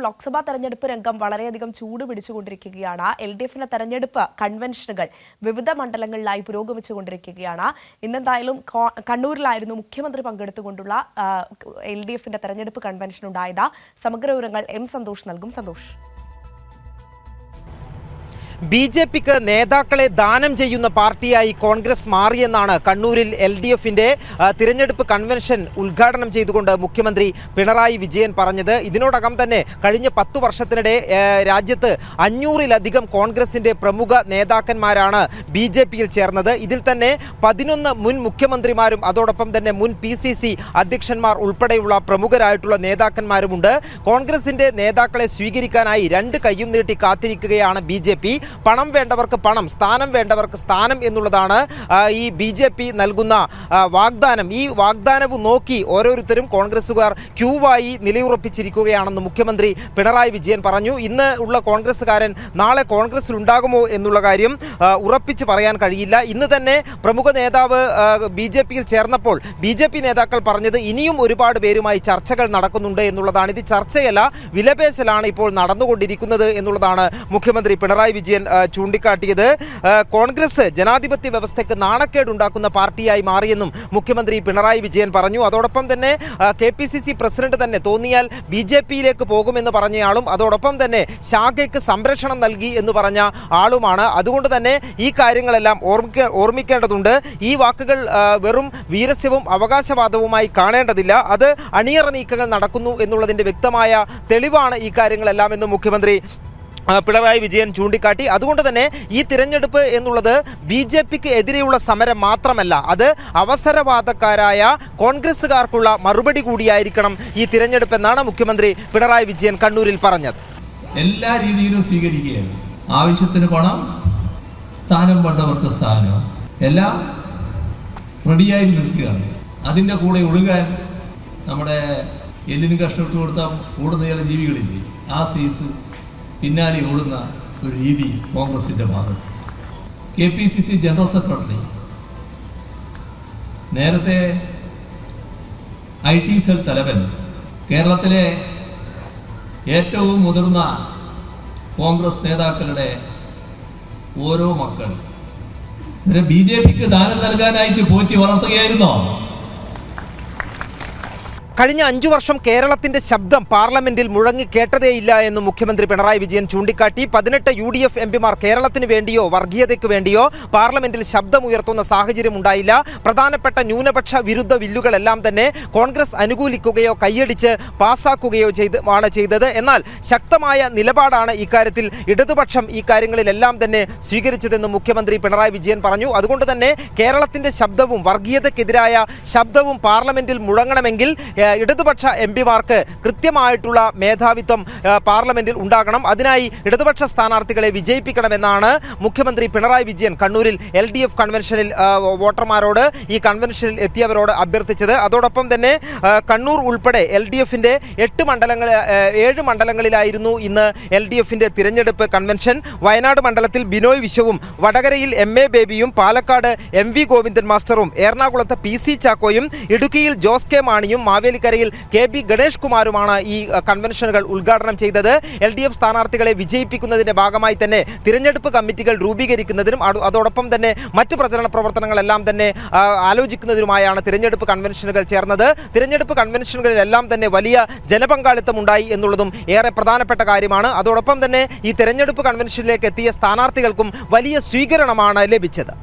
ലോക്സഭാ തെരഞ്ഞെടുപ്പ് രംഗം വളരെയധികം ചൂട് പിടിച്ചുകൊണ്ടിരിക്കുകയാണ്. LDFിന്റെ തെരഞ്ഞെടുപ്പ് കൺവെൻഷനുകൾ വിവിധ മണ്ഡലങ്ങളിലായി പുരോഗമിച്ചുകൊണ്ടിരിക്കുകയാണ്. ഇന്നെന്തായാലും കണ്ണൂരിലായിരുന്നു മുഖ്യമന്ത്രി പങ്കെടുത്തുകൊണ്ടുള്ള LDFിന്റെ തെരഞ്ഞെടുപ്പ് കൺവെൻഷൻ ഉണ്ടായത്. സമഗ്ര വിവരങ്ങൾ M സന്തോഷ് നൽകും. സന്തോഷ്, BJPക്ക് നേതാക്കളെ ദാനം ചെയ്യുന്ന പാർട്ടിയായി കോൺഗ്രസ് മാറിയെന്നാണ് കണ്ണൂരിൽ LDFിന്റെ തിരഞ്ഞെടുപ്പ് കൺവെൻഷൻ ഉദ്ഘാടനം ചെയ്തുകൊണ്ട് മുഖ്യമന്ത്രി പിണറായി വിജയൻ പറഞ്ഞത്. ഇതിനോടകം തന്നെ കഴിഞ്ഞ 10 വർഷത്തിനിടെ രാജ്യത്ത് 500-ലധികം കോൺഗ്രസിന്റെ പ്രമുഖ നേതാക്കന്മാരാണ് BJPയിൽ ചേർന്നത്. ഇതിൽ തന്നെ 11 മുൻ മുഖ്യമന്ത്രിമാരും അതോടൊപ്പം തന്നെ മുൻ PCC അധ്യക്ഷന്മാർ ഉൾപ്പെടെയുള്ള പ്രമുഖരായിട്ടുള്ള നേതാക്കന്മാരുമുണ്ട്. കോൺഗ്രസിന്റെ നേതാക്കളെ സ്വീകരിക്കാനായി 2 കൈയും നീട്ടി കാത്തിരിക്കുകയാണ് BJP. പണം വേണ്ടവർക്ക് പണം, സ്ഥാനം വേണ്ടവർക്ക് സ്ഥാനം എന്നുള്ളതാണ് ഈ BJP നൽകുന്ന വാഗ്ദാനം. ഈ വാഗ്ദാനവും നോക്കി ഓരോരുത്തരും കോൺഗ്രസുകാർ ക്യൂവായി നിലയുറപ്പിച്ചിരിക്കുകയാണെന്ന് മുഖ്യമന്ത്രി പിണറായി വിജയൻ പറഞ്ഞു. ഇന്ന് ഉള്ള കോൺഗ്രസ്സുകാരൻ നാളെ കോൺഗ്രസിലുണ്ടാകുമോ എന്നുള്ള കാര്യം ഉറപ്പിച്ച് പറയാൻ കഴിയില്ല. ഇന്ന് തന്നെ പ്രമുഖ നേതാവ് BJPയിൽ ചേർന്നപ്പോൾ BJP നേതാക്കൾ പറഞ്ഞത് ഇനിയും ഒരുപാട് പേരുമായി ചർച്ചകൾ നടക്കുന്നുണ്ട് എന്നുള്ളതാണ്. ഇത് ചർച്ചയല്ല, വിലപേശലാണ് ഇപ്പോൾ നടന്നുകൊണ്ടിരിക്കുന്നത് എന്നുള്ളതാണ് മുഖ്യമന്ത്രി പിണറായി വിജയൻ ചൂണ്ടിക്കാട്ടിയത്. കോൺഗ്രസ് ജനാധിപത്യ വ്യവസ്ഥയ്ക്ക് നാണക്കേടുണ്ടാക്കുന്ന പാർട്ടിയായി മാറിയെന്നും മുഖ്യമന്ത്രി പിണറായി വിജയൻ പറഞ്ഞു. അതോടൊപ്പം തന്നെ KPCC പ്രസിഡന്റ് തന്നെ തോന്നിയാൽ BJPയിലേക്ക് പോകുമെന്ന് പറഞ്ഞയാളും അതോടൊപ്പം തന്നെ ശാഖയ്ക്ക് സംരക്ഷണം നൽകി എന്ന് പറഞ്ഞ ആളുമാണ്. അതുകൊണ്ട് തന്നെ ഈ കാര്യങ്ങളെല്ലാം ഓർമ്മിക്കേണ്ടതുണ്ട്. ഈ വാക്കുകൾ വെറും വീരസ്യവും അവകാശവാദവുമായി കാണേണ്ടതില്ല. അത് അണിയറ നീക്കങ്ങൾ നടക്കുന്നു എന്നുള്ളതിൻ്റെ വ്യക്തമായ തെളിവാണ് ഈ കാര്യങ്ങളെല്ലാം എന്ന് മുഖ്യമന്ത്രി പിണറായി വിജയൻ ചൂണ്ടിക്കാട്ടി. അതുകൊണ്ട് തന്നെ ഈ തിരഞ്ഞെടുപ്പ് എന്നുള്ളത് BJPക്ക് എതിരെയുള്ള സമരം മാത്രമല്ല, അത് അവസരവാദക്കാരായ കോൺഗ്രസ്സുകാർക്കുള്ള മറുപടി കൂടിയായിരിക്കണം ഈ തിരഞ്ഞെടുപ്പ് എന്നാണ് മുഖ്യമന്ത്രി പിണറായി വിജയൻ കണ്ണൂരിൽ പറഞ്ഞത്. എല്ലാ രീതിയിലും സ്വീകരിക്കുകയാണ്. ആവശ്യത്തിന് പണം, സ്ഥാനം വേണ്ടവർക്ക് സ്ഥാനം, എല്ലാം റെഡിയായി നിൽക്കുകയാണ്. അതിൻ്റെ കൂടെ ഒഴുകാൻ നമ്മുടെ എല്ലിന് കഷ്ടപ്പെട്ട് കൊടുത്താൽ കൂടുന്ന ചില ജീവികളില്ലേ, ആ സീസ് പിന്നാലെ ഓടുന്ന ഒരു രീതി കോൺഗ്രസിൻ്റെ ഭാഗത്ത്. KPCC ജനറൽ സെക്രട്ടറി നേരത്തെ IT സെൽ തലവൻ, കേരളത്തിലെ ഏറ്റവും മുതിർന്ന കോൺഗ്രസ് നേതാക്കളുടെ ഓരോ മക്കൾ BJPക്ക് ദാനം നൽകാനായിട്ട് പോറ്റി വളർത്തുകയായിരുന്നോ? കഴിഞ്ഞ 5 വർഷം കേരളത്തിന്റെ ശബ്ദം പാർലമെന്റിൽ മുഴങ്ങി കേട്ടതേയില്ല എന്ന് മുഖ്യമന്ത്രി പിണറായി വിജയൻ ചൂണ്ടിക്കാട്ടി. 18 UDF MPമാർ കേരളത്തിന് വേണ്ടിയോ വർഗീയതയ്ക്ക് വേണ്ടിയോ പാർലമെന്റിൽ ശബ്ദമുയർത്തുന്ന സാഹചര്യം ഉണ്ടായില്ല. പ്രധാനപ്പെട്ട ന്യൂനപക്ഷ വിരുദ്ധ ബില്ലുകളെല്ലാം തന്നെ കോൺഗ്രസ് അനുകൂലിക്കുകയോ കൈയടിച്ച് പാസ്സാക്കുകയോ ചെയ്തത്. എന്നാൽ ശക്തമായ നിലപാടാണ് ഇക്കാര്യത്തിൽ ഇടതുപക്ഷം ഈ കാര്യങ്ങളിലെല്ലാം തന്നെ സ്വീകരിച്ചതെന്ന് മുഖ്യമന്ത്രി പിണറായി വിജയൻ പറഞ്ഞു. അതുകൊണ്ട് തന്നെ കേരളത്തിന്റെ ശബ്ദവും വർഗീയതയ്ക്കെതിരായ ശബ്ദവും പാർലമെന്റിൽ മുഴങ്ങണമെങ്കിൽ ഇടതുപക്ഷ MPമാർക്ക് കൃത്യമായിട്ടുള്ള മേധാവിത്വം പാർലമെന്റിൽ ഉണ്ടാകണം. അതിനായി ഇടതുപക്ഷ സ്ഥാനാർത്ഥികളെ വിജയിപ്പിക്കണമെന്നാണ് മുഖ്യമന്ത്രി പിണറായി വിജയൻ കണ്ണൂരിൽ LDF കൺവെൻഷനിൽ വോട്ടർമാരോട്, ഈ കൺവെൻഷനിൽ എത്തിയവരോട് അഭ്യർത്ഥിച്ചത്. അതോടൊപ്പം തന്നെ കണ്ണൂർ ഉൾപ്പെടെ LDFിൻ്റെ 7 മണ്ഡലങ്ങളിലായിരുന്നു ഇന്ന് LDFിൻ്റെ തിരഞ്ഞെടുപ്പ് കൺവെൻഷൻ. വയനാട് മണ്ഡലത്തിൽ ബിനോയ് വിശ്വവും, വടകരയിൽ MA ബേബിയും, പാലക്കാട് MV ഗോവിന്ദൻ മാസ്റ്ററും, എറണാകുളത്ത് PC ചാക്കോയും, ഇടുക്കിയിൽ ജോസ് K മാണിയും, മാവേലിക്കരയിൽ KB ഗണേഷ് കുമാറുമാണ് ഈ കൺവെൻഷനുകൾ ഉദ്ഘാടനം ചെയ്തത്. LDF സ്ഥാനാർത്ഥികളെ വിജയിപ്പിക്കുന്നതിൻ്റെ ഭാഗമായി തന്നെ തിരഞ്ഞെടുപ്പ് കമ്മിറ്റികൾ രൂപീകരിക്കുന്നതിനും അതോടൊപ്പം തന്നെ മറ്റ് പ്രചരണ പ്രവർത്തനങ്ങളെല്ലാം തന്നെ ആലോചിക്കുന്നതിനുമായാണ് തിരഞ്ഞെടുപ്പ് കൺവെൻഷനുകൾ ചേർന്നത്. തിരഞ്ഞെടുപ്പ് കൺവെൻഷനുകളിലെല്ലാം തന്നെ വലിയ ജനപങ്കാളിത്തം ഉണ്ടായി എന്നുള്ളതും ഏറെ പ്രധാനപ്പെട്ട കാര്യമാണ്. അതോടൊപ്പം തന്നെ ഈ തിരഞ്ഞെടുപ്പ് കൺവെൻഷനിലേക്ക് എത്തിയ സ്ഥാനാർത്ഥികൾക്കും വലിയ സ്വീകരണമാണ് ലഭിച്ചത്.